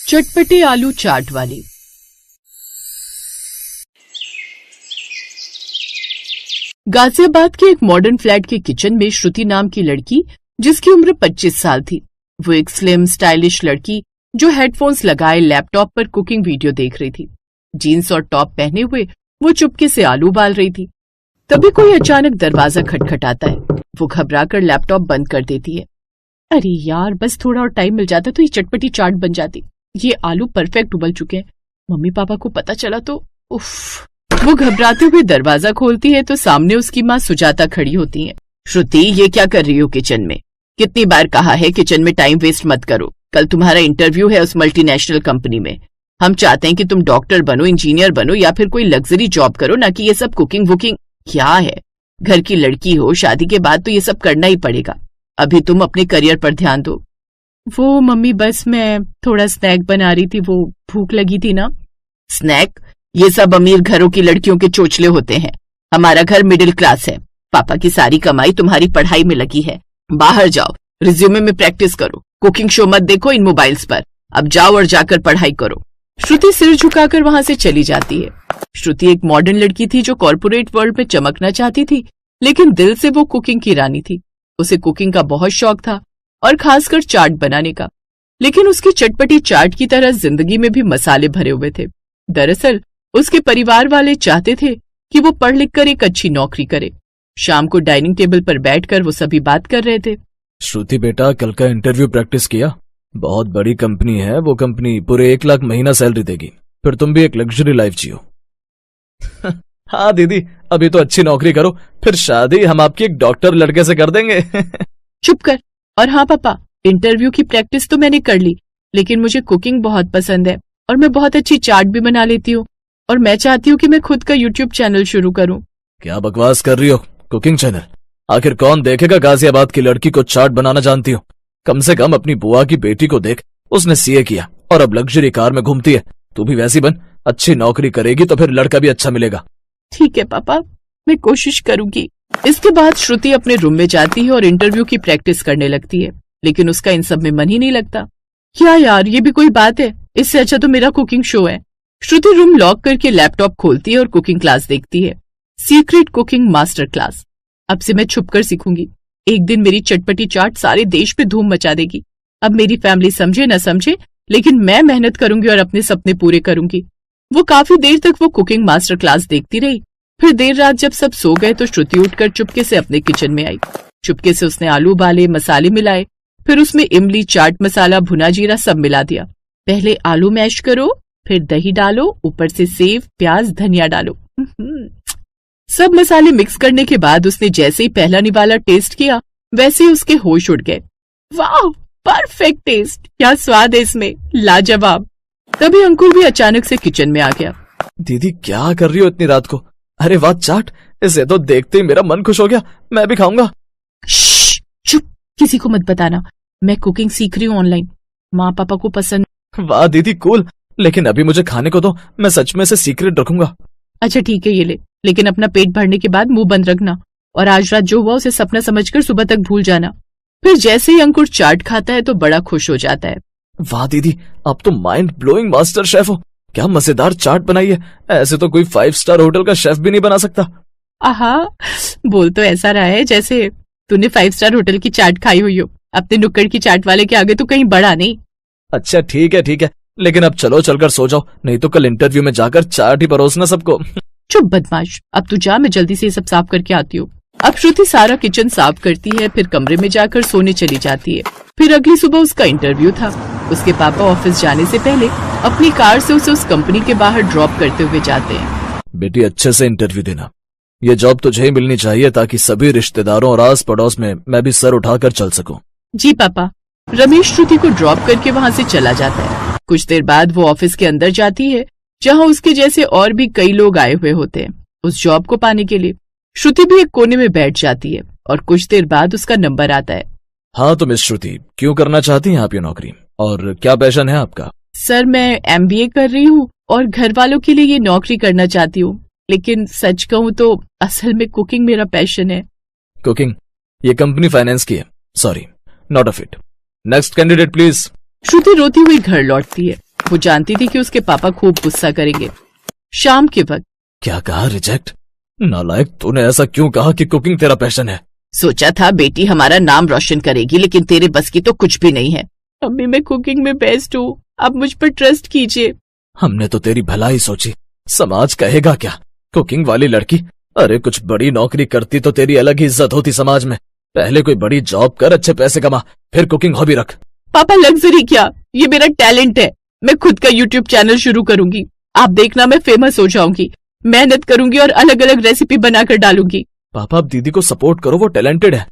चटपटे आलू चाट वाली। गाजियाबाद के एक मॉडर्न फ्लैट के किचन में श्रुति नाम की लड़की, जिसकी उम्र 25 साल थी, वो एक स्लिम स्टाइलिश लड़की जो हेडफोन्स लगाए लैपटॉप पर कुकिंग वीडियो देख रही थी। जीन्स और टॉप पहने हुए वो चुपके से आलू उबाल रही थी। तभी कोई अचानक दरवाजा खटखटाता है। वो घबराकर लैपटॉप बंद कर देती है। अरे यार, बस थोड़ा और टाइम मिल जाता तो ये चटपटी चाट बन जाती। ये आलू परफेक्ट उबल चुके हैं, मम्मी पापा को पता चला तो उफ। वो घबराते हुए दरवाजा खोलती है तो सामने उसकी माँ सुजाता खड़ी होती है। श्रुति, ये क्या कर रही हो किचन में? कितनी बार कहा है किचन में टाइम वेस्ट मत करो। कल तुम्हारा इंटरव्यू है उस मल्टीनेशनल कंपनी में। हम चाहते हैं कि तुम डॉक्टर बनो, इंजीनियर बनो या फिर कोई लग्जरी जॉब करो, ना कि ये सब कुकिंग वुकिंग। क्या है, घर की लड़की हो, शादी के बाद तो ये सब करना ही पड़ेगा। अभी तुम अपने करियर पर ध्यान दो। वो मम्मी, बस मैं थोड़ा स्नैक बना रही थी, वो भूख लगी थी ना। स्नैक? ये सब अमीर घरों की लड़कियों के चोचले होते हैं। हमारा घर मिडिल क्लास है। पापा की सारी कमाई तुम्हारी पढ़ाई में लगी है। बाहर जाओ, रिज्यूमे में प्रैक्टिस करो, कुकिंग शो मत देखो इन मोबाइल्स पर। अब जाओ और जाकर पढ़ाई करो। श्रुति सिर झुकाकर वहां से चली जाती है। श्रुति एक मॉडर्न लड़की थी जो कॉर्पोरेट वर्ल्ड में चमकना चाहती थी, लेकिन दिल से वो कुकिंग की रानी थी। उसे कुकिंग का बहुत शौक था और खासकर चाट बनाने का। लेकिन उसकी चटपटी चाट की तरह जिंदगी में भी मसाले भरे हुए थे। दरअसल उसके परिवार वाले चाहते थे कि वो पढ़ लिख कर एक अच्छी नौकरी करे। शाम को डाइनिंग टेबल पर बैठकर वो सभी बात कर रहे थे। श्रुति बेटा, कल का इंटरव्यू प्रैक्टिस किया? बहुत बड़ी कंपनी है वो। कंपनी पूरे 1 लाख महीना सैलरी देगी, फिर तुम भी एक लग्जरी लाइफ जियो। हाँ दीदी, अभी तो अच्छी नौकरी करो, फिर शादी हम आपकी एक डॉक्टर लड़के से कर देंगे। चुप कर। और हाँ पापा, इंटरव्यू की प्रैक्टिस तो मैंने कर ली, लेकिन मुझे कुकिंग बहुत पसंद है और मैं बहुत अच्छी चाट भी बना लेती हूँ और मैं चाहती हूँ कि मैं खुद का यूट्यूब चैनल शुरू करूँ। क्या बकवास कर रही हो? Cooking channel? आखिर कौन देखेगा गाजियाबाद की लड़की को चाट बनाना जानती हो? कम से कम अपनी बुआ की बेटी को देख, उसने सीए किया और अब लग्जरी कार में घूमती है। तू भी वैसी बन, अच्छी नौकरी करेगी तो फिर लड़का भी अच्छा मिलेगा। ठीक है पापा, मैं कोशिश करूंगी। इसके बाद श्रुति अपने रूम में जाती है और इंटरव्यू की प्रैक्टिस करने लगती है, लेकिन उसका इन सब में मन ही नहीं लगता। क्या यार, ये भी कोई बात है? इससे अच्छा तो मेरा कुकिंग शो है। श्रुति रूम लॉक करके लैपटॉप खोलती है और कुकिंग क्लास देखती है। Secret cooking master class. अब से मैं छुपकर सीखूंगी। एक दिन मेरी चटपटी चाट सारे देश पे धूम मचा देगी। अब मेरी फैमिली समझे न समझे, लेकिन मैं मेहनत करूंगी और अपने सपने पूरे करूंगी। वो काफी देर तक वो कुकिंग मास्टर क्लास देखती रही। फिर देर रात जब सब सो गए तो श्रुति उठकर चुपके से अपने किचन में आई। चुपके से उसने आलू उबाले, मसाले मिलाए, फिर उसमें इमली, चाट मसाला, भुना जीरा सब मिला दिया। पहले आलू मैश करो, फिर दही डालो, ऊपर से सेव, प्याज, धनिया डालो। सब मसाले मिक्स करने के बाद उसने जैसे ही पहला निवाला टेस्ट किया, वैसे ही उसके होश उड़ गए। वाह, परफेक्ट टेस्ट, क्या स्वाद है इसमें, लाजवाब। तभी अंकुर भी अचानक से किचन में आ गया। दीदी क्या कर रही हो इतनी रात को? अरे वाह चाट, इसे तो देखते ही मेरा मन खुश हो गया, मैं भी खाऊंगा। चुप, किसी को मत बताना, मैं कुकिंग सीख रही हूँ ऑनलाइन, माँ पापा को पसंद। वाह दीदी कूल, लेकिन अभी मुझे खाने को दो, मैं सच में इसे सीक्रेट रखूंगा। अच्छा ठीक है, ये ले, लेकिन अपना पेट भरने के बाद मुंह बंद रखना और आज रात जो हुआ उसे सपना समझकर सुबह तक भूल जाना। फिर जैसे ही अंकुर चाट खाता है तो बड़ा खुश हो जाता है। वाह दीदी, आप तो माइंड ब्लोइंग मास्टर शेफ हो। क्या मजेदार चाट बनाई है, ऐसे तो कोई 5 स्टार होटल का शेफ भी नहीं बना सकता। आहा, बोल तो ऐसा रहा है जैसे तूने 5 स्टार होटल की चाट खाई हुई हो। अपने नुक्कड़ की चाट वाले के आगे तो कहीं बड़ा नहीं। अच्छा ठीक है, लेकिन अब चलो चलकर सो जाओ, नहीं तो कल इंटरव्यू में जाकर चाट ही परोसना सबको। चुप बदमाश, अब तू जा, मैं जल्दी से ये सब साफ करके आती हूँ। अब श्रुति सारा किचन साफ करती है, फिर कमरे में जाकर सोने चली जाती है। फिर अगली सुबह उसका इंटरव्यू था। उसके पापा ऑफिस जाने से पहले अपनी कार से उसे उस कंपनी के बाहर ड्रॉप करते हुए जाते हैं। बेटी अच्छे से इंटरव्यू देना, ये जॉब तुझे ही मिलनी चाहिए ताकि सभी रिश्तेदारों और आस पड़ोस में मैं भी सर उठाकर चल सकूं। जी पापा। रमेश श्रुति को ड्रॉप करके वहाँ से चला जाता है। कुछ देर बाद वो ऑफिस के अंदर जाती है, जहाँ उसके जैसे और भी कई लोग आए हुए होते हैं उस जॉब को पाने के लिए। श्रुति भी एक कोने में बैठ जाती है और कुछ देर बाद उसका नंबर आता है। हाँ तो मिस श्रुति, क्यों करना चाहती हैं आप ये नौकरी और क्या पैशन है आपका? सर मैं MBA कर रही हूँ और घर वालों के लिए ये नौकरी करना चाहती हूँ, लेकिन सच कहूँ तो असल में कुकिंग मेरा पैशन है। कुकिंग? ये कंपनी फाइनेंस की है, sorry not a fit. Next candidate please. Shruti रोती हुई घर लौटती है। वो जानती थी कि उसके पापा खूब गुस्सा करेंगे। शाम के वक्त क्या कहा? रिजेक्ट? नालायक, तूने ऐसा क्यों कहा कि कुकिंग तेरा पैशन है? सोचा था बेटी हमारा नाम रोशन करेगी, लेकिन तेरे बस की तो कुछ भी नहीं है। अम्मी मैं कुकिंग में बेस्ट हूँ, आप मुझ पर ट्रस्ट कीजिए। हमने तो तेरी भलाई सोची, समाज कहेगा क्या? कुकिंग वाली लड़की, अरे कुछ बड़ी नौकरी करती तो तेरी अलग ही इज्जत होती समाज में। पहले कोई बड़ी जॉब कर, अच्छे पैसे कमा, फिर कुकिंग हॉबी रख। पापा लग्जरी क्या, ये मेरा टैलेंट है। मैं खुद का यूट्यूब चैनल शुरू करूंगी, आप देखना मैं फेमस हो जाऊंगी। मेहनत करूंगी और अलग अलग रेसिपी बनाकर डालूंगी। पापा आप दीदी को सपोर्ट करो, वो टैलेंटेड है।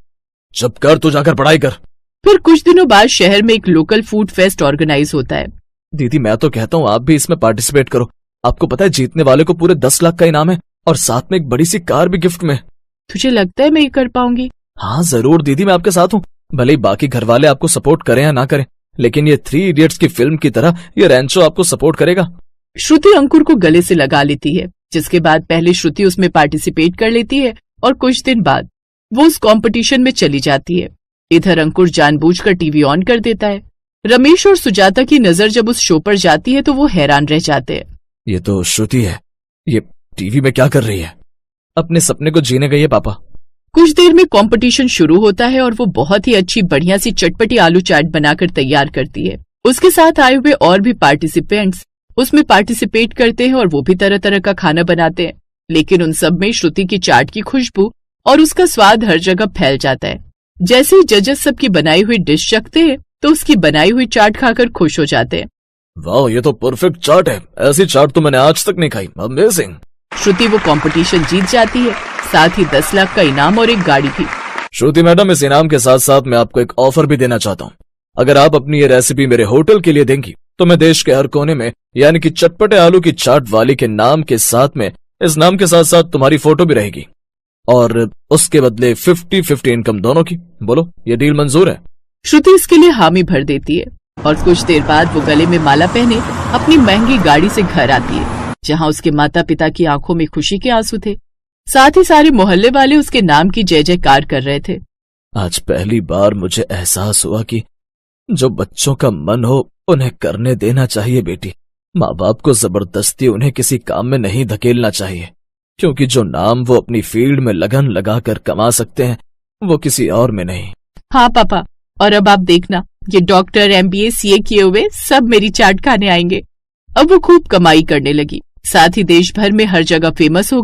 चुप कर, तू जाकर पढ़ाई कर। फिर कुछ दिनों बाद शहर में एक लोकल फूड फेस्ट ऑर्गेनाइज होता है। दीदी मैं तो कहता हूँ आप भी इसमें पार्टिसिपेट करो। आपको पता है जीतने वाले को पूरे 10 लाख का इनाम है और साथ में एक बड़ी सी कार भी गिफ्ट में। तुझे लगता है मैं ये कर पाऊंगी? हाँ जरूर दीदी, मैं आपके साथ हूँ। भले ही बाकी घर वाले आपको सपोर्ट करें या ना करें, लेकिन ये 3 इडियट्स की फिल्म की तरह ये रैंचो आपको सपोर्ट करेगा। श्रुति अंकुर को गले से लगा लेती है, जिसके बाद पहले श्रुति उसमें पार्टिसिपेट कर लेती है और कुछ दिन बाद वो उस कंपटीशन में चली जाती है। इधर अंकुर जानबूझकर टीवी ऑन कर देता है। रमेश और सुजाता की नजर जब उस शो पर जाती है तो वो हैरान रह जाते हैं। ये तो श्रुति है, ये टीवी में क्या कर रही है? अपने सपने को जीने गई है पापा। कुछ देर में कंपटीशन शुरू होता है और वो बहुत ही अच्छी बढ़िया सी चटपटी आलू चाट बनाकर तैयार करती है। उसके साथ आए हुए और भी पार्टिसिपेंट्स उसमें पार्टिसिपेट करते हैं और वो भी तरह तरह का खाना बनाते हैं, लेकिन उन सब में श्रुति की चाट की खुशबू और उसका स्वाद हर जगह फैल जाता है। जैसे ही जजेस सबकी बनाई हुई डिश चखते हैं तो उसकी बनाई हुई चाट खाकर खुश हो जाते हैं। वाह, ये तो परफेक्ट चाट है, ऐसी चाट तो मैंने आज तक नहीं खाई। अमेजिंग। श्रुति वो कंपटीशन जीत जाती है, साथ ही 10 लाख का इनाम और एक गाड़ी भी। श्रुति मैडम, इस इनाम के साथ साथ मैं आपको एक ऑफर भी देना चाहता हूँ। अगर आप अपनी ये रेसिपी मेरे होटल के लिए देंगी तो मैं देश के हर कोने में, यानी कि चटपटे आलू की चाट वाली के नाम के साथ में इस नाम के साथ साथ तुम्हारी फोटो भी रहेगी, और उसके बदले 50-50 इनकम दोनों की। बोलो, ये डील मंजूर है? श्रुति इसके लिए हामी भर देती है और कुछ देर बाद वो गले में माला पहने अपनी महंगी गाड़ी से घर आती है, जहाँ उसके माता पिता की आंखों में खुशी के आंसू थे। साथ ही सारे मोहल्ले वाले उसके नाम की जय जयकार कर रहे थे। आज पहली बार मुझे एहसास हुआ कि जो बच्चों का मन हो उन्हें करने देना चाहिए बेटी। माँ बाप को जबरदस्ती उन्हें किसी काम में नहीं धकेलना चाहिए, क्योंकि जो नाम वो अपनी फील्ड में लगन लगाकर कमा सकते हैं वो किसी और में नहीं। हाँ पापा, और अब आप देखना, ये डॉक्टर, MBA, CA किए हुए सब मेरी चाट खाने आएंगे। अब वो खूब कमाई करने लगी, साथ ही देश भर में हर जगह फेमस हो।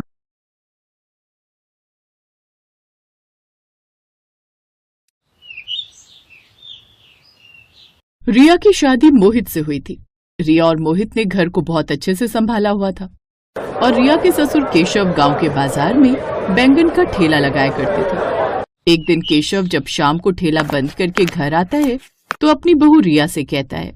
रिया की शादी मोहित से हुई थी। रिया और मोहित ने घर को बहुत अच्छे से संभाला हुआ था और रिया के ससुर केशव गांव के बाजार में बैंगन का ठेला लगाया करते थे। एक दिन केशव जब शाम को ठेला बंद करके घर आता है तो अपनी बहू रिया से कहता है,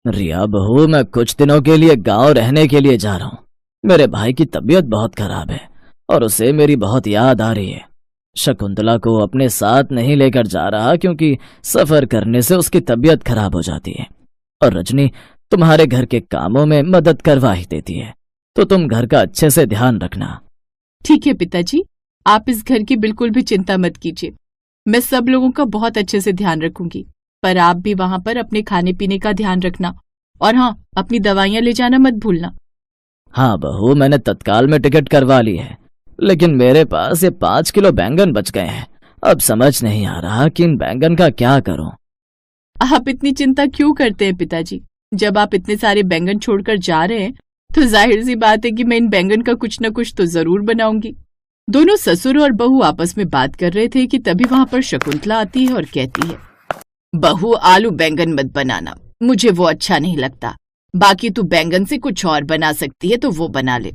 रिया बहू, मैं कुछ दिनों के लिए गांव रहने के लिए जा रहा हूँ। मेरे भाई की तबीयत बहुत खराब है और उसे मेरी बहुत याद आ रही है। शकुंतला को अपने साथ नहीं लेकर जा रहा क्योंकि सफर करने से उसकी तबीयत खराब हो जाती है, और रजनी तुम्हारे घर के कामों में मदद करवा ही देती है, तो तुम घर का अच्छे से ध्यान रखना। ठीक है पिताजी, आप इस घर की बिल्कुल भी चिंता मत कीजिए। मैं सब लोगों का बहुत अच्छे से ध्यान रखूंगी, पर आप भी वहाँ पर अपने खाने पीने का ध्यान रखना, और हाँ, अपनी दवाइयाँ ले जाना मत भूलना। हाँ बहू, मैंने तत्काल में टिकट करवा ली है, लेकिन मेरे पास ये 5 किलो बैंगन बच गए हैं। अब समझ नहीं आ रहा कि इन बैंगन का क्या करूं। आप इतनी चिंता क्यों करते हैं पिताजी? जब आप इतने सारे बैंगन छोड़कर जा रहे हैं तो जाहिर सी बात है कि मैं इन बैंगन का कुछ न कुछ तो जरूर बनाऊंगी। दोनों ससुर और बहू आपस में बात कर रहे थे कि तभी वहां पर शकुंतला आती है और कहती है, बहू आलू बैंगन मत बनाना, मुझे वो अच्छा नहीं लगता। बाकी तू बैंगन से कुछ और बना सकती है तो वो बना ले।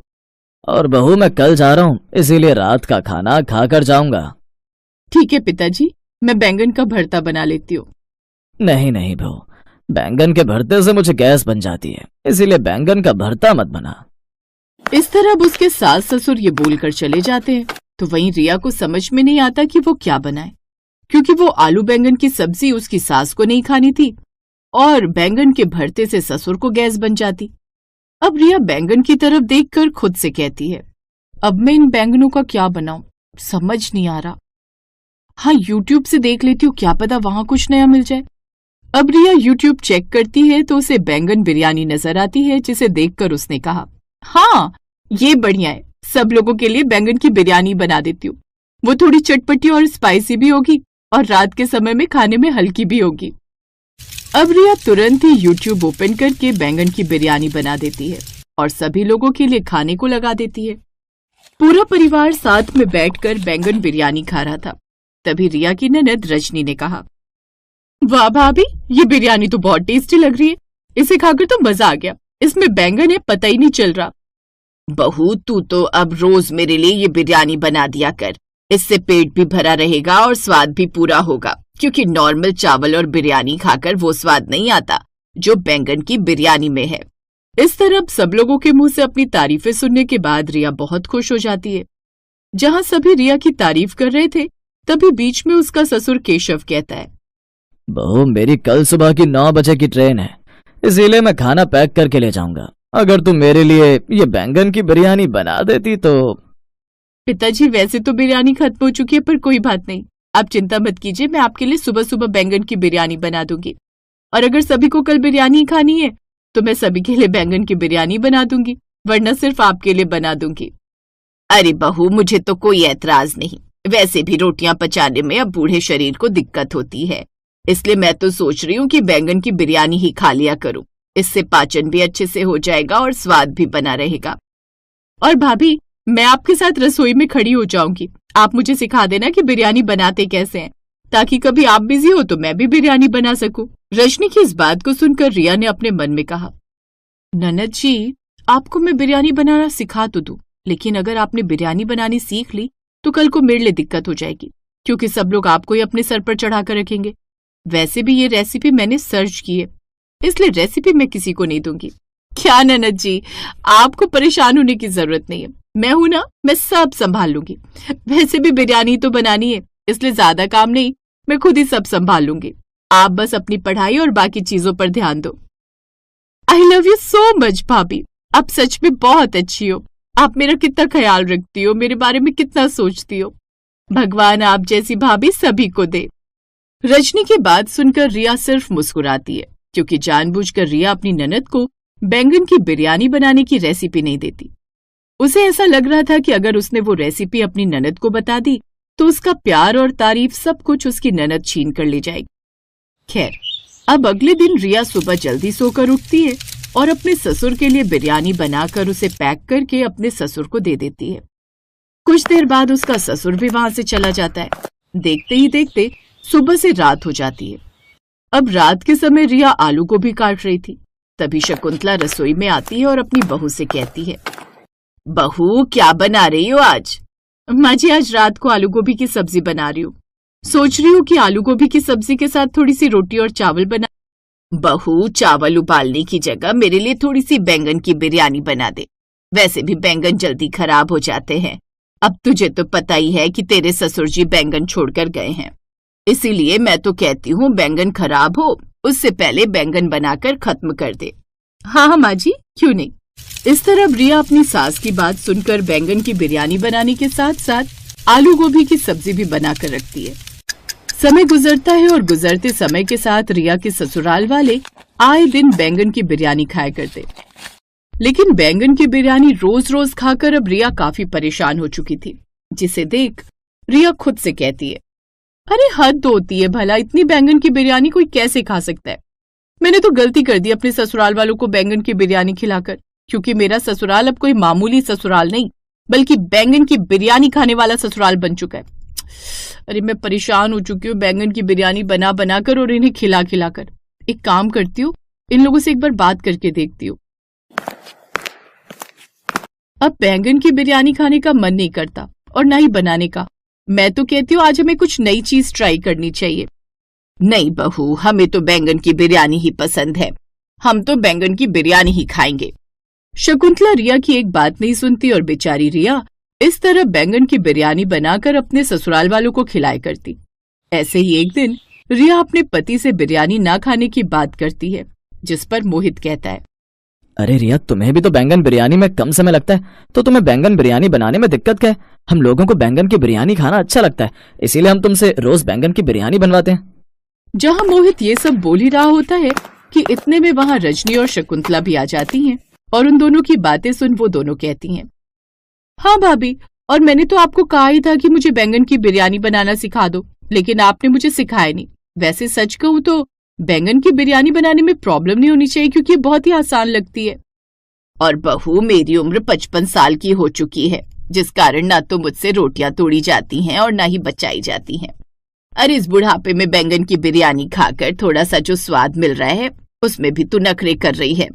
और बहू, मैं कल जा रहा हूँ, इसीलिए रात का खाना खाकर जाऊंगा। ठीक है पिताजी, मैं बैंगन का भरता बना लेती हूँ। नहीं नहीं बहू, बैंगन के भरते से मुझे गैस बन जाती है, इसीलिए बैंगन का भरता मत बना। इस तरह अब उसके सास ससुर ये बोलकर चले जाते हैं, तो वहीं रिया को समझ में नहीं आता कि वो क्या बनाए, क्योंकि वो आलू बैंगन की सब्जी उसकी सास को नहीं खानी थी और बैंगन के भरते से ससुर को गैस बन जाती। अब रिया बैंगन की तरफ देखकर खुद से कहती है, अब मैं इन बैंगनों का क्या बनाऊं, समझ नहीं आ रहा। हाँ, YouTube से देख लेती हूँ, क्या पता वहां कुछ नया मिल जाए। अब रिया यूट्यूब चेक करती है तो उसे बैंगन बिरयानी नजर आती है, जिसे देखकर उसने कहा, हाँ ये बढ़िया है, सब लोगों के लिए बैंगन की बिरयानी बना देती हूँ। वो थोड़ी चटपटी और स्पाइसी भी होगी और रात के समय में खाने में हल्की भी होगी। अब रिया तुरंत ही यूट्यूब ओपन करके बैंगन की बिरयानी बना देती है और सभी लोगों के लिए खाने को लगा देती है। पूरा परिवार साथ में बैठकर बैंगन बिरयानी खा रहा था। तभी रिया की ननद रजनी ने कहा, वाह भाभी, ये बिरयानी तो बहुत टेस्टी लग रही है, इसे खाकर तो मजा आ गया, इसमें बैंगन है पता ही नहीं चल रहा। बहू तू तो अब रोज मेरे लिए ये बिरयानी बना दिया कर, इससे पेट भी भरा रहेगा और स्वाद भी पूरा होगा, क्योंकि नॉर्मल चावल और बिरयानी खाकर वो स्वाद नहीं आता जो बैंगन की बिरयानी में है। इस तरह सब लोगों के मुंह से अपनी तारीफें सुनने के बाद रिया बहुत खुश हो जाती है। जहां सभी रिया की तारीफ कर रहे थे, तभी बीच में उसका ससुर केशव कहता है, बहू मेरी कल सुबह की 9 बजे की ट्रेन है, इसीलिए मैं खाना पैक करके ले जाऊंगा। अगर तुम मेरे लिए ये बैंगन की बिरयानी बना देती तो। पिताजी वैसे तो बिरयानी खत्म हो चुकी है, पर कोई बात नहीं, आप चिंता मत कीजिए, मैं आपके लिए सुबह सुबह बैंगन की बिरयानी बना दूंगी। और अगर सभी को कल बिरयानी खानी है तो मैं सभी के लिए बैंगन की बिरयानी बना दूंगी, वरना सिर्फ आपके लिए बना दूंगी। अरे बहू मुझे तो कोई ऐतराज नहीं, वैसे भी रोटियां पचाने में अब बूढ़े शरीर को दिक्कत होती है, इसलिए मैं तो सोच रही हूँ कि बैंगन की बिरयानी ही खा लिया करूं, इससे पाचन भी अच्छे से हो जाएगा और स्वाद भी बना रहेगा। और भाभी मैं आपके साथ रसोई में खड़ी हो जाऊंगी, आप मुझे सिखा देना कि बिरयानी बनाते कैसे हैं, ताकि कभी आप बिजी हो तो मैं भी बिरयानी बना सकूं। रजनी की इस बात को सुनकर रिया ने अपने मन में कहा, ननद जी आपको मैं बिरयानी बनाना सिखा तो दूं, लेकिन अगर आपने बिरयानी बनानी सीख ली तो कल को मेरे लिए दिक्कत हो जाएगी, क्योंकि सब लोग आपको ही अपने सर पर चढ़ा कर रखेंगे। वैसे भी ये रेसिपी मैंने सर्च की है, इसलिए रेसिपी मैं किसी को नहीं दूंगी। क्या ननद जी, आपको परेशान होने की जरूरत नहीं है, मैं हूं ना, मैं सब संभाल लूंगी। वैसे भी बिरयानी तो बनानी है, इसलिए ज्यादा काम नहीं, मैं खुद ही सब संभाल लूंगी। आप बस अपनी पढ़ाई और बाकी चीजों पर ध्यान दो। I love you so much भाभी, आप सच में बहुत अच्छी हो, आप मेरा कितना ख्याल रखती हो, मेरे बारे में कितना सोचती हो। भगवान आप जैसी भाभी सभी को दे। रजनी की बात सुनकर रिया सिर्फ मुस्कुराती है, क्योंकि जानबूझकर रिया अपनी ननद को बैंगन की बिरयानी बनाने की रेसिपी नहीं देती। उसे ऐसा लग रहा था कि अगर उसने वो रेसिपी अपनी ननद को बता दी तो उसका प्यार और तारीफ सब कुछ उसकी ननद छीन कर ले जाएगी। खैर, अब अगले दिन रिया सुबह जल्दी सोकर उठती है और अपने ससुर के लिए बिरयानी बनाकर उसे पैक करके अपने ससुर को दे देती है। कुछ देर बाद उसका ससुर भी वहां से चला जाता है। देखते ही देखते सुबह से रात हो जाती है। अब रात के समय रिया आलू गोभी काट रही थी, तभी शकुंतला रसोई में आती है और अपनी बहू से कहती है, बहू क्या बना रही हो आज? माँ जी आज रात को आलू गोभी की सब्जी बना रही हूँ, सोच रही हूँ कि आलू गोभी की सब्जी के साथ थोड़ी सी रोटी और चावल बना। बहू चावल उबालने की जगह मेरे लिए थोड़ी सी बैंगन की बिरयानी बना दे, वैसे भी बैंगन जल्दी खराब हो जाते हैं। अब तुझे तो पता ही है कि तेरे ससुर जी बैंगन छोड़कर गए हैं, इसीलिए मैं तो कहती हूँ बैंगन खराब हो उससे पहले बैंगन बनाकर खत्म कर दे। हाँ माँ जी, क्यों नहीं। इस तरह रिया अपनी सास की बात सुनकर बैंगन की बिरयानी बनाने के साथ साथ आलू गोभी की सब्जी भी बनाकर रखती है। समय गुजरता है और गुजरते समय के साथ रिया के ससुराल वाले आए दिन बैंगन की बिरयानी खाया करते, लेकिन बैंगन की बिरयानी रोज रोज खाकर अब रिया काफी परेशान हो चुकी थी, जिसे देख रिया खुद से कहती है, अरे हद होती है भला, इतनी बैंगन की बिरयानी कोई कैसे खा सकता है। मैंने तो गलती कर दी अपने ससुराल वालों को बैंगन की बिरयानी खिलाकर, क्योंकि मेरा ससुराल अब कोई मामूली ससुराल नहीं बल्कि बैंगन की बिरयानी खाने वाला ससुराल बन चुका है। अरे मैं परेशान हो चुकी हूँ बैंगन की बिरयानी बना बनाकर और इन्हें खिला खिलाकर। एक काम करती हूँ, इन लोगों से एक बार बात करके देखती हूँ। अब बैंगन की बिरयानी खाने का मन नहीं करता और ना ही बनाने का। मैं तो कहती हूँ आज हमें कुछ नई चीज ट्राई करनी चाहिए। नहीं बहू, हमें तो बैंगन की बिरयानी ही पसंद है, हम तो बैंगन की बिरयानी ही खाएंगे। शकुंतला रिया की एक बात नहीं सुनती और बेचारी रिया इस तरह बैंगन की बिरयानी बनाकर अपने ससुराल वालों को खिलाया करती। ऐसे ही एक दिन रिया अपने पति से बिरयानी ना खाने की बात करती है, जिस पर मोहित कहता है, अरे रिया तुम्हें भी तो बैंगन बिरयानी में कम समय लगता है, तो तुम्हें बैंगन बिरयानी बनाने में दिक्कत क्या है? हम लोगों को बैंगन की बिरयानी खाना अच्छा लगता है, इसीलिए हम तुमसे रोज बैंगन की बिरयानी बनवाते हैं। जहां मोहित ये सब बोल ही रहा होता है कि इतने में वहां रजनी और शकुंतला भी आ जाती हैं और उन दोनों की बातें सुन वो दोनों कहती हैं, हाँ भाभी, और मैंने तो आपको कहा ही था कि मुझे बैंगन की बिरयानी बनाना सिखा दो, लेकिन आपने मुझे सिखाया नहीं। वैसे सच कहूँ तो बैंगन की बिरयानी बनाने में प्रॉब्लम नहीं होनी चाहिए क्योंकि बहुत ही आसान लगती है। और बहू, मेरी उम्र 55 साल की हो चुकी है, जिस कारण ना तो मुझसे रोटियां तोड़ी जाती हैं और ना ही बचाई जाती हैं। अरे इस बुढ़ापे में बैंगन की बिरयानी खाकर थोड़ा सा जो स्वाद मिल रहा है उसमें भी तू नखरे कर रही है।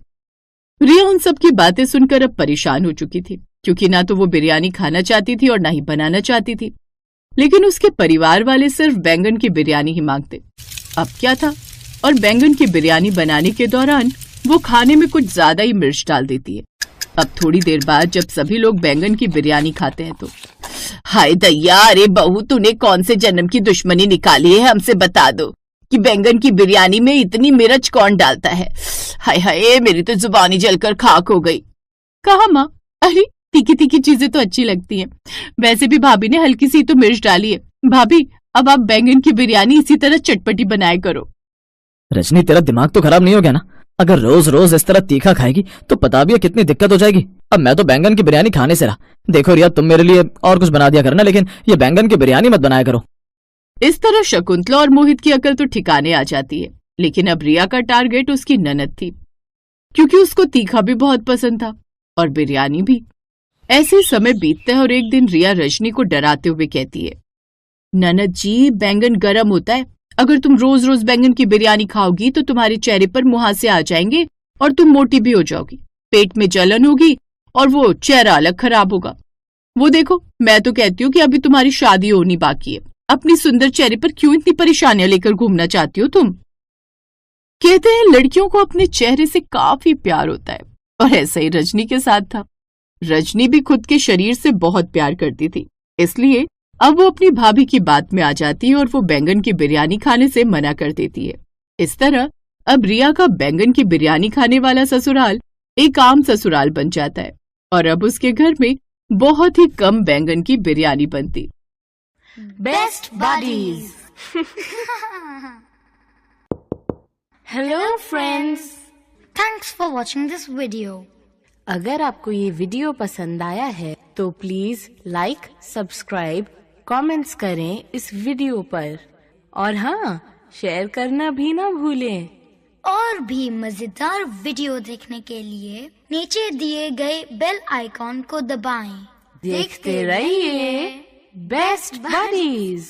रिया उन सब की बातें सुनकर अब परेशान हो चुकी थी क्योंकि ना तो वो बिरयानी खाना चाहती थी और ना ही बनाना चाहती थी, लेकिन उसके परिवार वाले सिर्फ बैंगन की बिरयानी ही मांगते। अब क्या था, और बैंगन की बिरयानी बनाने के दौरान वो खाने में कुछ ज्यादा ही मिर्च डाल देती है। अब थोड़ी देर बाद जब सभी लोग बैंगन की बिरयानी खाते हैं तो हाय दैया, अरे बहू, तूने कौन से जन्म की दुश्मनी निकाली है, हमसे बता दो कि बैंगन की बिरयानी में इतनी मिर्च कौन डालता है। हाय हाय, मेरी तो जुबानी जलकर खाक हो गई। कहा माँ, अरे तीखी तीखी चीजें तो अच्छी लगती हैं, वैसे भी भाभी ने हल्की सी तो मिर्च डाली है। भाभी, अब आप बैंगन की बिरयानी इसी तरह चटपटी बनाया करो। रजनी, तेरा दिमाग तो खराब नहीं हो गया ना? अगर रोज रोज इस तरह तीखा खाएगी तो पता भी है कितनी दिक्कत हो जाएगी। अब मैं तो बैंगन की बिरयानी खाने से रहा। देखो रिया, तुम मेरे लिए और कुछ बना दिया करना, लेकिन ये बैंगन की बिरयानी मत बनाया करो। इस तरह शकुंतला और मोहित की अकल तो ठिकाने आ जाती है, लेकिन अब रिया का टारगेट उसकी ननद थी क्योंकि उसको तीखा भी बहुत पसंद था और बिरयानी भी। ऐसे ही समय बीतता है और एक दिन रिया रजनी को डराते हुए कहती है, ननद जी, बैंगन गर्म होता है, अगर तुम रोज रोज बैंगन की बिरयानी खाओगी तो तुम्हारे चेहरे पर मुहासे आ जाएंगे और तुम मोटी भी हो जाओगी, पेट में जलन होगी और वो चेहरा अलग खराब होगा। वो देखो, मैं तो कहती हूँ कि अभी तुम्हारी शादी होनी बाकी है, अपनी सुंदर चेहरे पर क्यों इतनी परेशानियां लेकर घूमना चाहती हो तुम। कहते हैं लड़कियों को अपने चेहरे से काफी प्यार होता है और ऐसा ही रजनी के साथ था। रजनी भी खुद के शरीर से बहुत प्यार करती थी, इसलिए अब वो अपनी भाभी की बात में आ जाती है और वो बैंगन की बिरयानी खाने से मना कर देती है। इस तरह अब रिया का बैंगन की बिरयानी खाने वाला ससुराल एक आम ससुराल बन जाता है और अब उसके घर में बहुत ही कम बैंगन की बिरयानी बनती। Best buddies. Hello friends, thanks for watching this video. अगर आपको ये वीडियो पसंद आया है तो प्लीज लाइक, सब्सक्राइब, कमेंट्स करें इस वीडियो पर और हाँ, शेयर करना भी ना भूलें। और भी मजेदार वीडियो देखने के लिए नीचे दिए गए बेल आइकॉन को दबाएं। देखते रहिए बेस्ट बडीज।